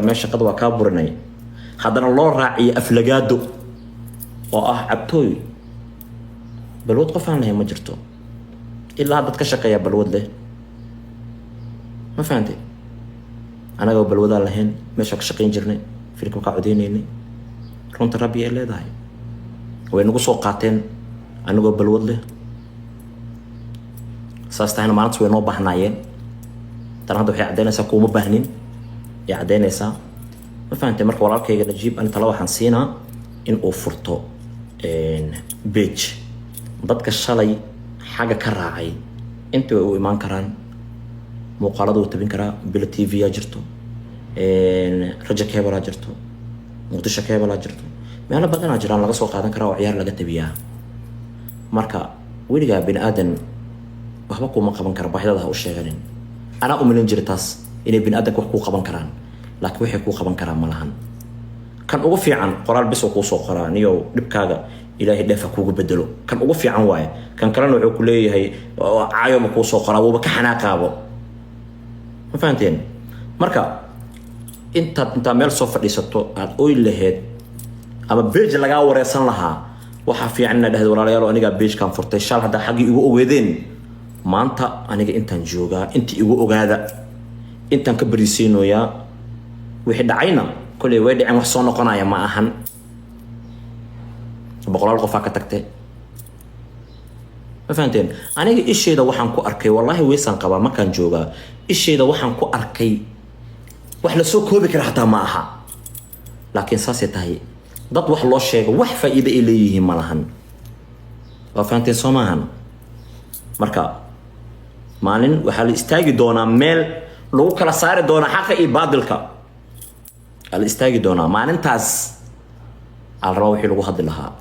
ماشي قدوة كابورني هذا الله راعي أفلقاده عبتوي بلود قفان له ما جرتو إلا هذا تكشقيا بلود له ما فهمتي أنا جو بلود لهن ماشي كشقين جرني فيكم قاعدينيني كنت ربي إلا ده وين قصوا قاتين أنا جو بلود له ساستهنا ما نتسوي نوبة حنايين ترى هذا عدينا سكوم بهنين عدينا سا ما فهمت مرك وراك كي نجيب أنا تلاوح حنسينا إن أوفرتو إن بيج ضدك الشلي حاجة كراعي أنت وإيمان كران مقالدة وتبين كرا بلا تي في أجرتو إن رجع كابل أجرتو مقدشة كابل أجرتو ما أنا بدنا أجران لقى سوق هذا كرا وعيار لقى تبيها مركا ويلقى بين آدم وحبكوا ما قبل كرا بحدا ده وشغالين أنا أؤمن جرتاس إن بين آدم وحكوا قبل كران لكن وحكوا قبل كران ملهن كان أوفي عن قرار بس وقوس قران يو نبكاga إلهي دفع كوجو بدلو كان أوفي عن واي كان كلام عقولي هي عايم وقوس قران وبكحنا كابو ما فهمتين مركا أنت مال صفر لساتو أقول له أما بيج اللي جاوا رأسنا لها وحفي عنا ده ولا يالو أنا جا بيج كان فرتي شال هذا حقي يجو وذين ما أنا جا أنت نجوجا أنت يجو هذا أنت كبريسينو يا وحد عينا كل واحد عم يحصل قناة ما أهن بقول لك فاكر تكتة ما فهمتين أنا إيش ده وحن كو أركي والله ويسان قبا ما كان جوجا إيش ده وحن كو أركي وإحنا سوق هو بكره حتى معها لكن ساسيتها هي ضد وح الله شيء وح فائدة إليه مالهن وفهمتين سماهن مركا مالن وحال استاجي دونا ميل لو كلا صار دونا حقي بادلك الاستاجي دونا ما ننتاز الروحي لو هاد لها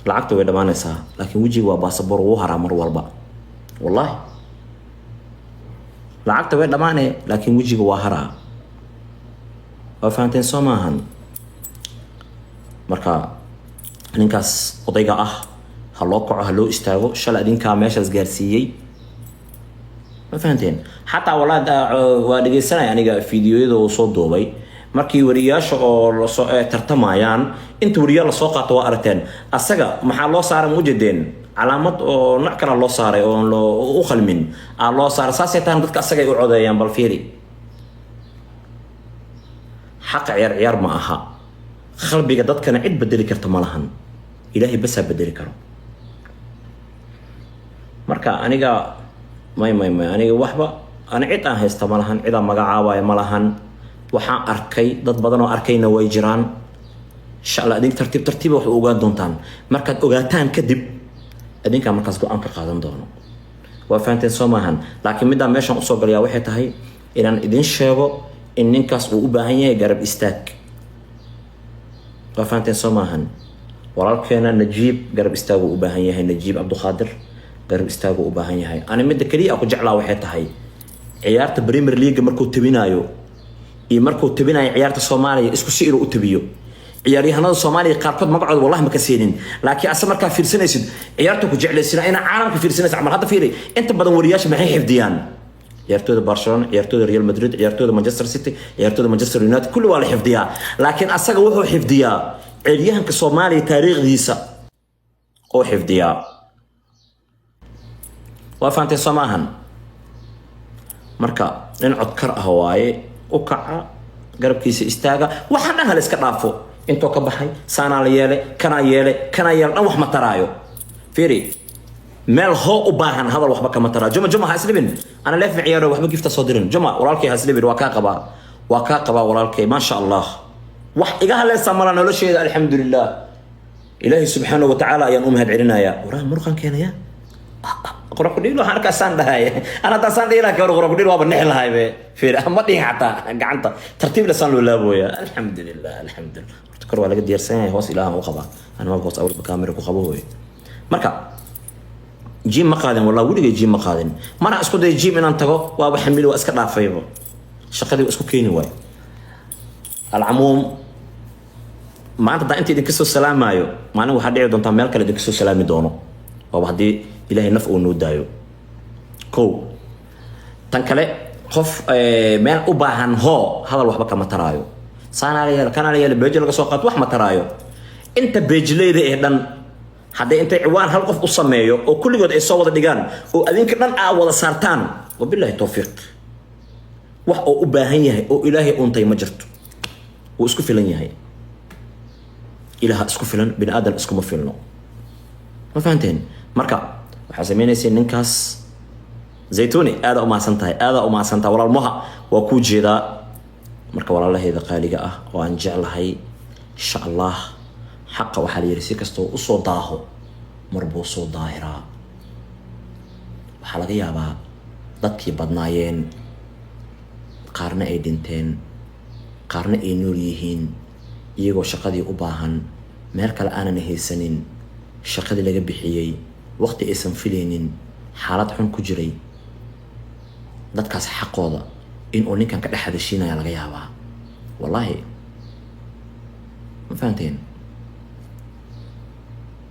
لعقت ويدا ما نسا لكن وجهي وباسبور وهرا مر والبا والله لعقت ويدا ما لكن وجهي وهرا وفهمتين سوماهن marka ninkaas odayga ah haloo kaco haloo istaago shalay idinka meeshaas gaarsiiyay ma fahanteen hatta walaada waa dhageysanay aniga fiidiyoyada oo soo duubay markii wariyaasha oo la soo tartamayaan inta wariyaal la soo qaato waa aragteen asaga maxaa loo saaray muujadeen calaamad oo nooc kale loo saaray oo loo u khalmin loo saaray saasaytaan dadka asaga ay u codeeyaan bal fiiri حق عيار ما أها خلبي قدرت كان عيد بدري كرت مالهن إلهي بس بدري كرو مركا أنا جا ما أنا جا وحبة أنا عيد هست مالهن عيد ما جعاوي مالهن وحا أركي ضد بدنو أركينا ويجران شاء الله أديك ترتيب وأوجاد دونتان مركا أوجاتان كدب أديك كان مركز قو أنك قادم دونه وفانتين سوماهن لكن مدام ماشان أصوب ليا واحد هاي إن إدين شابو إن نكاس وأباهيه قرب استاك وفانتين سماهن ورالكينا نجيب قرب استاك وأباهيه نجيب عبد القادر قرب استاك وأباهيه أنا مدة كلي أكو جعلها وحيتها هاي عيارة بريمير ليج مركو تبينايو مركو تبيناي عيارة الصومالية اسكو سيرو أتبيو عياري هنا الصومالي قارقد مقعد والله ما كسينين لكن أسمر كان في سنة عيارتك جعل السنة أنا عالم في سنة عمل هذا فيري أنت بدون ورياش ما هي حفظيان عيارتودا برشلونة عيارتودا ريال مدريد عيارتودا مانشستر سيتي عيارتودا مانشستر يونايتد كل واحد حفظيها لكن أساق وحو حفظيها عيريهن كصومالي تاريخ ديسا هو حفظيها وفانتين صماهن مركا ننعد كرأ هواي وكعا قرب كيس استاغا وحنا هل اسكرافو انتو كبحي سانا ليالي كنا يالي نوح مترايو فيري مال هو أباهن هذا الوحبة كما ترى جمعة هاسلبين أنا لف عياره وحبة كيف تصدرين جمعة ورالكي هاسلبين وكاقبا ورالكي ما شاء الله إيجاها لسه مرنا ولا شيء الحمد لله إلهي سبحانه وتعالى ينوم هدعنا يا وراه مرخان كان يا قرا كديلو أنا كسان ده أنا تسان ديلا قرا كديلو أبى نحل هاي في ما دين حتى قعنت ترتيب لسان ولا أبويا الحمد لله تذكر ولا قد يرسين هوس إله وخبا أنا ما بقص أول بكاميرا وخبوه مركا جيم مقادن والله ولي جيم مقادن ما أنا أسكت جيم إن أنتقو وأبى حمله وأسكت عفيفه شقدي وأسكت كيني واي العموم ما أنت دكسو السلام مايو ما أنا واحد يعود أنت مالك اللي دكسو السلام يدونه وواحد إلهي نفع ونود دايو كو تنكله qof meel u baahan hoo hadal waxba kama taraayo saanaaliyaal kanaaliyaal beej laga soo qaat wax ma taraayo inta beejleyda ee dhan hadday intay ciwaan hal qof u sameeyo oo kulligood ay soo wada dhigaan oo adinka dhan aa wada saartaan wabillahi tawfiiq wax oo u baahan yahay oo ilaahay uuntay ma jirto wuu isku filan yahay ilaaha isku filan bini aadan iskuma filno ma fahanteen marka waxaa sameynaysa ninkaas زيتوني هذا وما سنتهي هذا وما سنتهي ولا المها وكوجي ذا مركب ولا الله هذا قالي وأن جعل هاي إن شاء الله حق وحالي رسيك استو أصوضاه مربوص ظاهرة وحلقة يابا ضدكي بدنايين قارن أيدنتين قارن أينوريهين يجو شقدي أباهن ميركل أنا نهي سنين شقدي لقى بحيي وقت اسم فيلينين حالات حن كجري dadkaas xaqooda in uu ninkan ka dhex hadashiinaya laga yaabaa wallahi ma fahanteen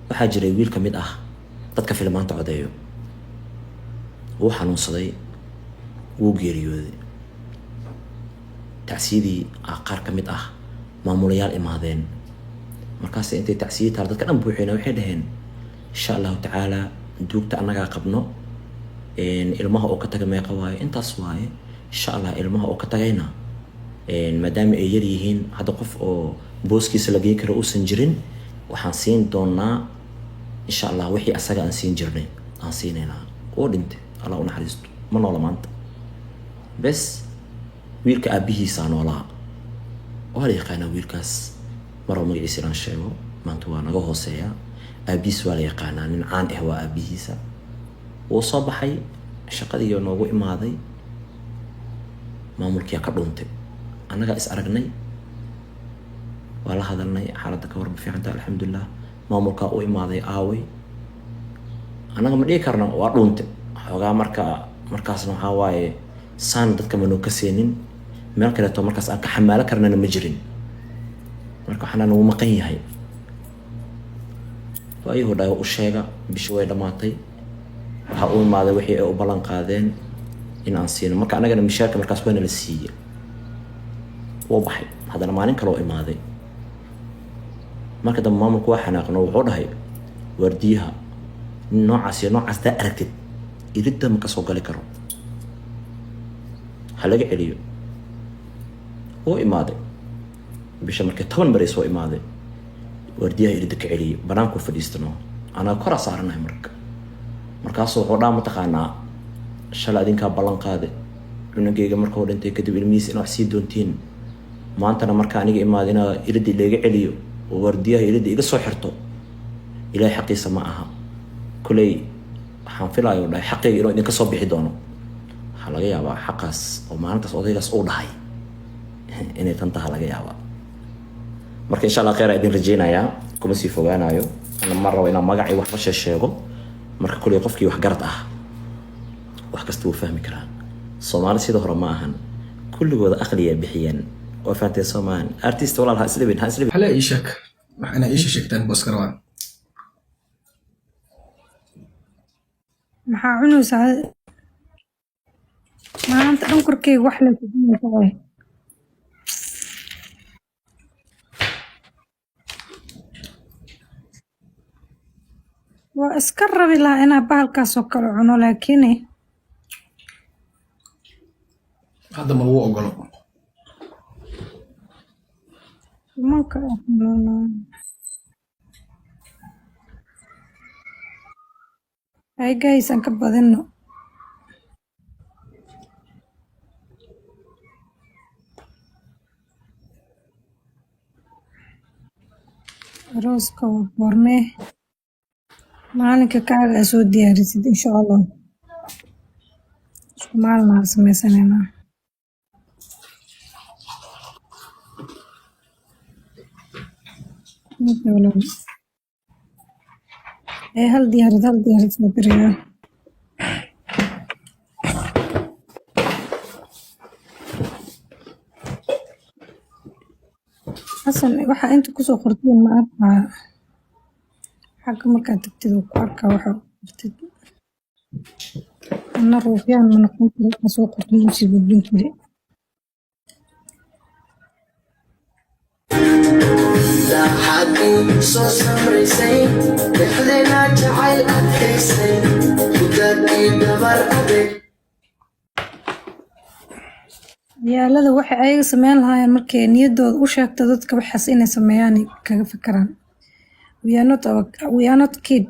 waxaa jiray wiil ka mid ah dadka filmaanta codeeyo wuu xanuunsaday wuu geeriyooday tacsiidii qaar ka mid ah maamulayaal imaadeen markaas intay tacsiid taal dadka dhan buuxina waxay dhaheen insha allahu tacaala duugta annagaa qabno ilmaha oo ka tagay meeqa waaye intaas waaye insha allah ilmaha oo ka tagayna maadaama ay yar yihiin hadda qof oo booskiisa la geyn karo uusan jirin waxaan siin doonaa insha allah wixii asaga aan siin jirnay aan siinaynaa oo dhintay allah u naxariisto ma noola maanta bes wiilka aabihiisaa noolaa waa la yaqaanaa wiilkaas maroo magaciisa inaan sheego maanta waa naga hooseeya aabihiis waa la yaqaanaa nin caan ah waa aabihiisa wuu soo baxay shaqadii noogu imaaday maamulkii ka dhuuntay annaga is aragnay waa la hadalnay xaaladda ka warba fiicanta alxamdulillah maamulka uu imaaday aaway annaga ma dhigi karno waa dhuuntay xoogaa markaasna waxaa waaye saan dadka manoo ka seenin meel kaleeto markaas aan ka xamaalo karnana ma jirin marka waxaana nagu maqan yahay waayuu dhayo u sheega bishi way dhammaatay waxaa u imaaday wixii ay u ballan qaadeen in aan siino marka annagana mishaarka markaas waana la siiyey wuu baxay haddana maalin kale oo imaaday marka dambe maamulku waa xanaaqno wuxuu dhahay waardiyaha noocaas iyo noocaas daa aragtid iridda ma ka soo gali karo ha laga celiyo wuu imaaday bisha markii 10 maray soo imaaday waardiyaha iridda ka celiyey banaanku fadhiistano anaa kora saaranahay markaasoo wuxuu dhaa mataqaanaa shalay adinkaa ballan qaade cunugayga markuu dhintay kadib ilmihiis in wax sii doontiin maantana marka aniga imaada inaa iridda iga celiyo oo waardiyaha iridda iga soo xirto ilaahay xaqiisa ma aha kuley waxaan filayo dhahay xaqayga inuu idinka soo bixi doono waxaa laga yaabaa xaqaas oo maalintaas odaygaas uu dhahay inay tan taha laga yaabaa marka insha allah khayr idin rajeynayaa kuma sii fogaanayo ana mar rabo inaan magacii waxba sheego marka kuley qofkii wax garad ah wax kasta wuu fahmi karaa Soomaali sida hore ma ahan kulligooda aqliya bixiyaan oo faantay Soomaali artist walaal ha islibin hala ishak waxana isha sheegtaan boskarwan maxaa cunaysaa maanta dhan korkeyga wax la kudinaysaa waa iska rabi lahaa inaa bahalkaas oo kale cuno laakiin hadda ma lagu ogolo manka ay guys aan ka badino rooska waa goormee maalinka kaaga soo diyaarisid insha allah isku maalin samaysanayna hal diyaarid soo dirayaa xasan waxaa inta kusoo qortiin ma arkaa xagga markaad tagtid oo ku arkaa waxa qortid أنا روحيان من أخوك أسوق تلوسي بدون كده لا حد صوص مريسي تحلينا جعل أكيسي وتبني دبر أبي yaalada waxay ayaga sameyn lahaayeen markay niyadooda u sheegto dadka waxaas inay sameeyaan kaga fikiraan we are not kid